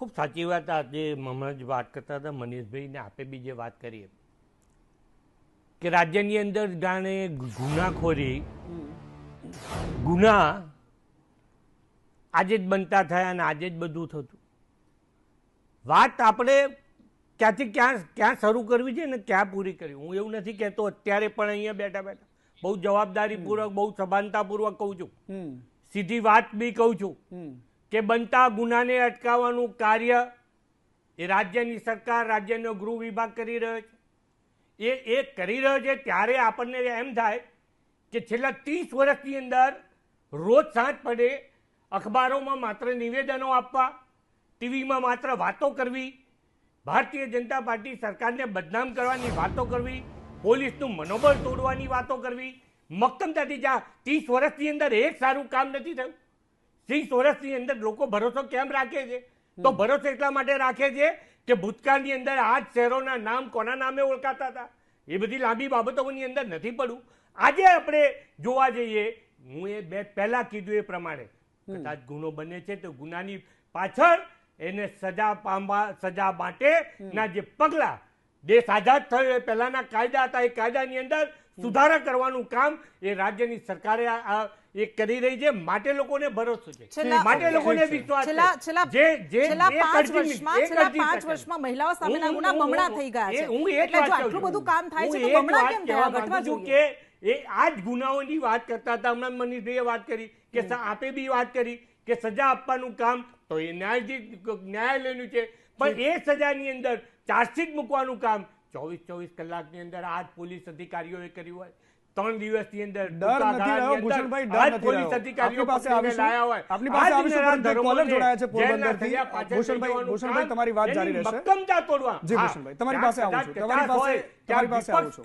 ખૂબ સાચી વાત. આજે હમણાં જ વાત કરતા હતા મનીષભાઈ ને આપે બી જે વાત કરી કે રાજ્યની અંદર જાણે ગુનાખોરી ગુના આજે જ બનતા થયા અને આજે જ બધું થતું. વાત આપણે ક્યાંથી ક્યાં શરૂ કરવી છે ને ક્યાં પૂરી કરવી. હું એવું નથી કહેતો અત્યારે પણ અહીંયા બેઠા બેઠા બહુ જવાબદારીપૂર્વક બહુ સભાનતાપૂર્વક કહું છું, સીધી વાત બી કહું છું કે બનતા ગુનાને અટકાવવાનું કાર્ય એ રાજ્યની સરકાર, રાજ્યનો ગૃહ વિભાગ કરી રહ્યો છે. એ કરી રહ્યો છે ત્યારે આપણને એમ થાય કે છેલ્લા 30 વર્ષની અંદર રોજ સાંજ પડે અખબારોમાં માત્ર નિવેદનો આપવા, ટીવીમાં માત્ર વાતો કરવી, ભારતીય જનતા પાર્ટી સરકારને બદનામ કરવાની વાતો કરવી, પોલીસનું મનોબળ તોડવાની વાતો કરવી, મક્કમતાથી 30 વર્ષની અંદર એક સારું કામ નથી થયું. 30 વર્ષની અંદર લોકો ભરોસો કેમ રાખે છે? તો ભરોસો એટલા માટે રાખે છે કે ભૂતકાળની અંદર આ શહેરોના નામ કોના નામે ઓળખાતા હતા એ બધી લાંબી બાબતોની અંદર નથી પડવું. આજે આપણે જોવા જઈએ, હું એ પહેલા કીધું એ પ્રમાણે કદાચ ગુનો બને છે તો ગુનાની પાછળ એને સજા માટેના જે પગલા દેશ આઝાદ થયો એ પહેલાના કાયદા હતા, એ કાયદાની અંદર સુધારા કરવાનું કામ એ રાજ્યની સરકારે એ કરી રહી છે. માટે લોકોને ભરોસો છે, માટે લોકોને વિશ્વાસ છે. છેલ્લા 5 વર્ષમાં મહિલાઓ સામેના ગુના બમણા થઈ ગયા છે. હું એક એટલે જો આટલું બધું કામ થાય છે તો બમણા કેમ થયા? ઘટવા જોઈએ કે એ આ જ ગુનાઓની વાત કરતા હતા. હમણાં મનીષભાઈએ વાત કરી કે આપે બી વાત કરી કે સજા આપવાનું કામ તો એ ન્યાયાલયનું છે, પણ એ સજાની અંદર ચાર્જશીટ મૂકવાનું કામ 24 કલાકની અંદર આ પોલીસ અધિકારીઓએ કર્યું હોય. 3 દિવસની અંદર ડર નથી રહ્યો ભૂષણભાઈ, ડર નથી પોલીસ અધિકારીઓ પાસે લાયા હોય. આપની પાસે આવીશું કોલર જોડાયા છે પોરબંદરથી. ભૂષણભાઈ તમારી વાત જારી રહેશે. મક્કમતા તોડવા. જી ભૂષણભાઈ તમારી પાસે આવું છું. તમારી પાસે આવું છું.